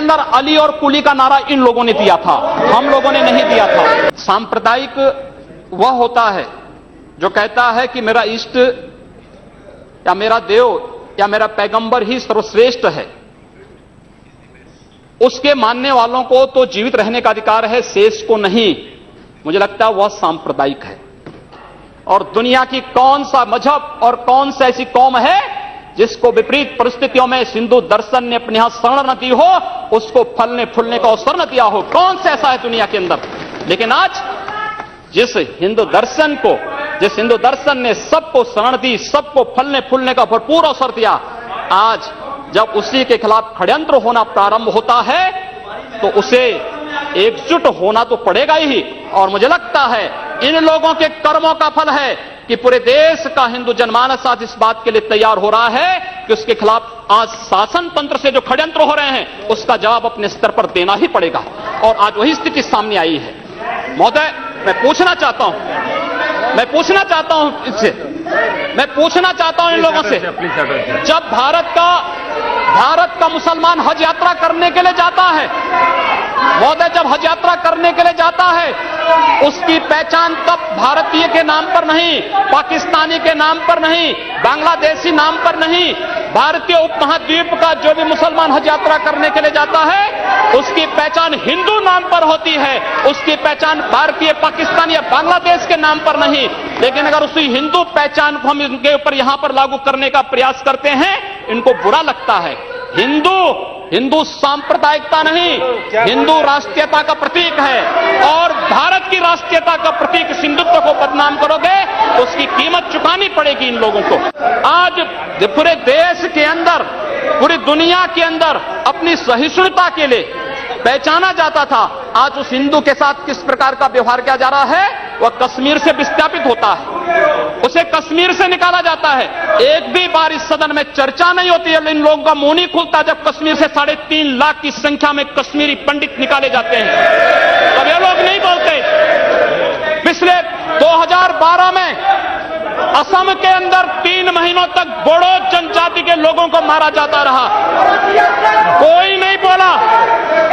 अंदर अली और कुली का नारा इन लोगों ने दिया था, हम लोगों ने नहीं दिया था। सांप्रदायिक वह होता है जो कहता है कि मेरा इष्ट या मेरा देव या मेरा पैगंबर ही सर्वश्रेष्ठ है। उसके मानने वालों को तो जीवित रहने का अधिकार है, शेष को नहीं। मुझे लगता है वह सांप्रदायिक है। और दुनिया की कौन सा मजहब और कौन सा ऐसी कौम है जिसको विपरीत परिस्थितियों में हिंदू दर्शन ने अपने यहां शरण न दी हो, उसको फलने फूलने का अवसर न दिया हो? कौन सा ऐसा है दुनिया के अंदर? लेकिन आज जिस हिंदू दर्शन ने सबको शरण दी, सबको फलने फूलने का भरपूर अवसर दिया, आज जब उसी के खिलाफ षड्यंत्र होना प्रारंभ होता है तो उसे एकजुट होना तो पड़ेगा ही। और मुझे लगता है इन लोगों के कर्मों का फल है कि पूरे देश का हिंदू जनमानस आज इस बात के लिए तैयार हो रहा है कि उसके खिलाफ आज शासन तंत्र से जो षड्यंत्र हो रहे हैं उसका जवाब अपने स्तर पर देना ही पड़ेगा। और आज वही स्थिति सामने आई है। महोदय, मैं पूछना चाहता हूं इन लोगों से, जब भारत का मुसलमान हज यात्रा करने के लिए जाता है, महोदय, जब हज यात्रा करने के लिए जाता है उसकी पहचान तब भारतीय के नाम पर नहीं, पाकिस्तानी के नाम पर नहीं, बांग्लादेशी नाम पर नहीं, भारतीय उपमहाद्वीप का जो भी मुसलमान हज यात्रा करने के लिए जाता है उसकी पहचान हिंदू नाम पर होती है, उसकी पहचान भारतीय, पाकिस्तानी या बांग्लादेश के नाम पर नहीं। लेकिन अगर उसी हिंदू पहचान को हम इनके ऊपर यहां पर लागू करने का प्रयास करते हैं, इनको बुरा लगता है। हिंदू सांप्रदायिकता नहीं, हिंदू राष्ट्रीयता का प्रतीक है। और भारत की राष्ट्रीयता का प्रतीक हिंदुत्व को बदनाम करोगे तो उसकी कीमत चुकानी पड़ेगी इन लोगों को। आज पूरे देश के अंदर, पूरी दुनिया के अंदर अपनी सहिष्णुता के लिए पहचाना जाता था, आज उस हिंदू के साथ किस प्रकार का व्यवहार किया जा रहा है, वह कश्मीर से विस्थापित होता है, उसे कश्मीर से निकाला जाता है। एक भी बार इस सदन में चर्चा नहीं होती है, इन लोगों का मुंह नहीं खुलता जब कश्मीर से 3.5 लाख की संख्या में कश्मीरी पंडित निकाले जाते हैं, तब ये लोग नहीं बोलते। पिछले 2012 में असम के अंदर 3 महीनों तक बोडो जनजाति के लोगों को मारा जाता रहा, कोई नहीं बोला।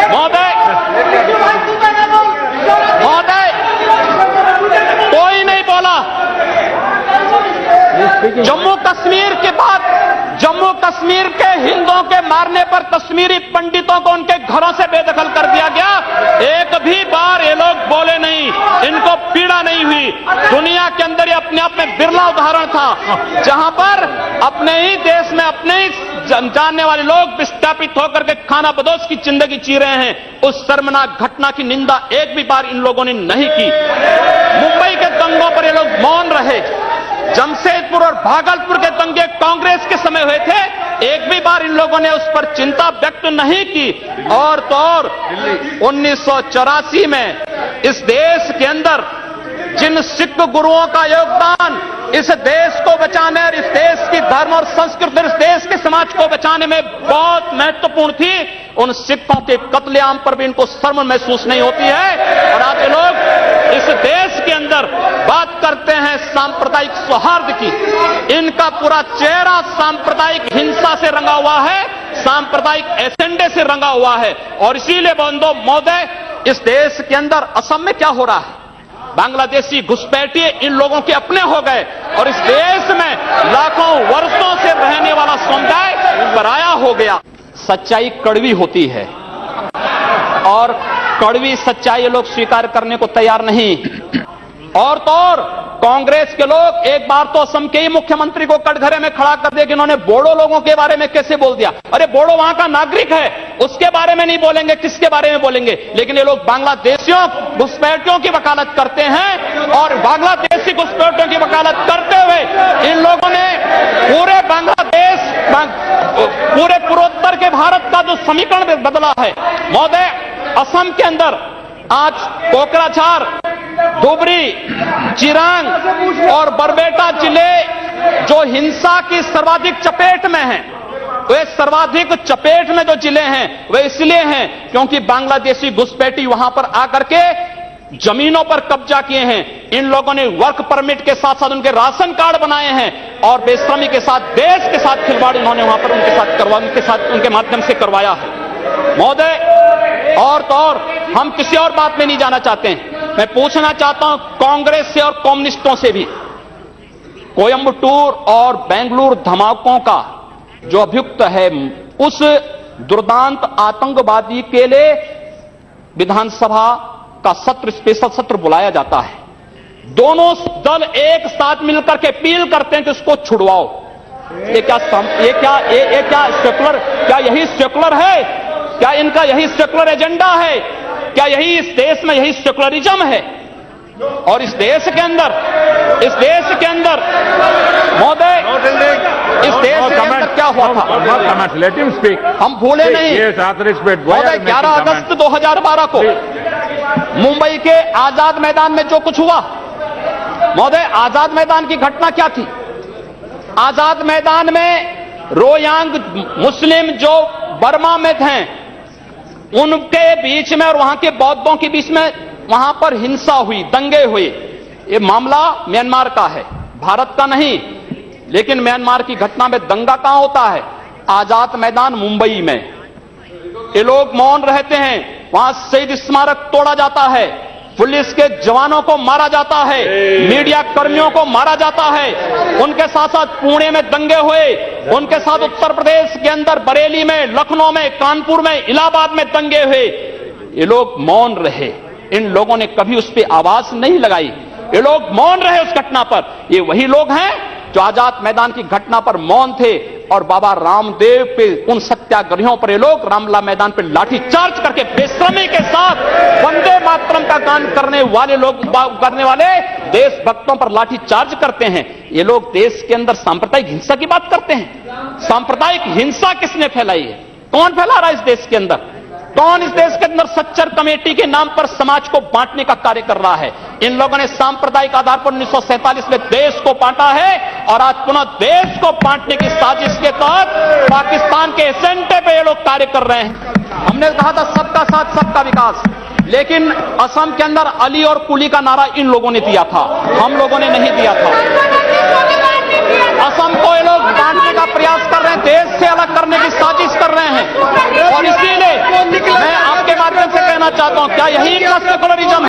महोदय, कोई नहीं बोला। जम्मू कश्मीर के बाद जम्मू कश्मीर के हिंदुओं के मारने पर कश्मीरी पंडितों को उनके घरों से बेदखल कर दिया गया। एक भी बार ये लोग बोले नहीं, इनको पीड़ा नहीं हुई। दुनिया के अंदर ये अपने आप में बिरला उदाहरण था जहां पर अपने ही देश में अपने ही जानने वाले लोग विस्थापित होकर के खाना बदोश की जिंदगी जी रहे हैं। उस शर्मनाक घटना की निंदा एक भी बार इन लोगों ने नहीं की। मुंबई के दंगों पर ये लोग मौन रहे। जमशेदपुर और भागलपुर के दंगे कांग्रेस के समय हुए थे, एक भी बार इन लोगों ने उस पर चिंता व्यक्त नहीं की। और तो और 1984 में इस देश के अंदर जिन सिख गुरुओं का योगदान इस देश को बचाने और इस देश की धर्म और संस्कृति और इस देश के समाज को बचाने में बहुत महत्वपूर्ण थी, उन सिखों के कत्लेआम पर भी इनको शर्म महसूस नहीं होती है। और आज ये लोग इस देश के अंदर बात करते हैं सांप्रदायिक सौहार्द की, इनका पूरा चेहरा सांप्रदायिक हिंसा से रंगा हुआ है, सांप्रदायिक एजेंडे से रंगा हुआ है। और इसीलिए बंधु महोदय, इस देश के अंदर असम में क्या हो रहा है, बांग्लादेशी घुसपैठिए इन लोगों के अपने हो गए और इस देश में लाखों वर्षों से रहने वाला समुदाय पराया हो गया। सच्चाई कड़वी होती है और कड़वी सच्चाई ये लोग स्वीकार करने को तैयार नहीं। और तो और कांग्रेस के लोग एक बार तो असम के ही मुख्यमंत्री को कटघरे में खड़ा कर दिया कि इन्होंने बोडो लोगों के बारे में कैसे बोल दिया। अरे बोडो वहां का नागरिक है, उसके बारे में नहीं बोलेंगे, किसके बारे में बोलेंगे? लेकिन ये लोग बांग्लादेशियों घुसपैठियों की वकालत करते हैं और बांग्लादेशी घुसपैठियों की वकालत करते हुए इन लोगों ने पूरे बांग्लादेश, पूरे पूर्वोत्तर के भारत का जो समीकरण बदला है। महोदय, असम के अंदर आज कोकराझार, धुबरी, चिरांग और बरबेटा जिले जो हिंसा की सर्वाधिक चपेट में हैं, वे सर्वाधिक चपेट में जो जिले हैं वे इसलिए हैं क्योंकि बांग्लादेशी घुसपैठी वहां पर आकर के जमीनों पर कब्जा किए हैं। इन लोगों ने वर्क परमिट के साथ साथ उनके राशन कार्ड बनाए हैं और बेशर्मी के साथ देश के साथ खिलवाड़ उन्होंने वहां पर उनके साथ उनके माध्यम से करवाया है। महोदय, और तो और हम किसी और बात में नहीं जाना चाहते हैं। मैं पूछना चाहता हूं कांग्रेस से और कम्युनिस्टों से भी, कोयंबटूर और बेंगलुरु धमाकों का जो अभियुक्त है, उस दुर्दांत आतंकवादी के लिए विधानसभा का सत्र, स्पेशल सत्र बुलाया जाता है। दोनों दल एक साथ मिलकर के अपील करते हैं कि उसको छुड़वाओ। ये क्या सेकुलर, क्या यही सेकुलर है? क्या इनका यही सेकुलर एजेंडा है? क्या यही इस देश में यही सेकुलरिज्म है? और इस देश के अंदर महोदय, इस देश के अंदर क्या हुआ था? Let him speak. हम भूले नहीं महोदय, 11 अगस्त 2012 को मुंबई के आजाद मैदान में जो कुछ हुआ महोदय, आजाद मैदान की घटना क्या थी? आजाद मैदान में रोयांग मुस्लिम जो बर्मा में थे, उनके बीच में और वहां के बौद्धों के बीच में वहां पर हिंसा हुई, दंगे हुए। ये मामला म्यांमार का है, भारत का नहीं। लेकिन म्यांमार की घटना में दंगा कहां होता है? आजाद मैदान मुंबई में। ये लोग मौन रहते हैं, वहां शहीद स्मारक तोड़ा जाता है, पुलिस के जवानों को मारा जाता है, मीडिया कर्मियों को मारा जाता है। उनके साथ साथ पुणे में दंगे हुए, उनके साथ उत्तर प्रदेश के अंदर बरेली में, लखनऊ में, कानपुर में, इलाहाबाद में दंगे हुए। ये लोग मौन रहे, इन लोगों ने कभी उस पर आवाज नहीं लगाई। ये लोग मौन रहे उस घटना पर। ये वही लोग हैं जो आजाद मैदान की घटना पर मौन थे और बाबा रामदेव पे, उन सत्याग्रहियों पर ये लोग रामलला मैदान पे लाठी चार्ज करके बेशर्मी के साथ वंदे मातरम का गान करने वाले देशभक्तों पर लाठी चार्ज करते हैं। ये लोग देश के अंदर सांप्रदायिक हिंसा की बात करते हैं। सांप्रदायिक हिंसा किसने फैलाई है? कौन फैला रहा है इस देश के अंदर? कौन इस देश के अंदर सच्चर कमेटी के नाम पर समाज को बांटने का कार्य कर रहा है? इन लोगों ने सांप्रदायिक आधार पर 1947 में देश को बांटा है और आज पुनः देश को बांटने की साजिश के तहत पाकिस्तान के एजेंडे पे ये लोग कार्य कर रहे हैं। हमने कहा था सबका साथ सबका विकास, लेकिन असम के अंदर अली और कुली का नारा इन लोगों ने दिया था, हम लोगों ने नहीं दिया था। असम को ये लोग बांटने का प्रयास कर रहे हैं, देश से अलग करने की साजिश कर रहे हैं। और इसीलिए मैं आपके माध्यम से कहना चाहता हूं, क्या यही इनका सेकुलरिज्म है?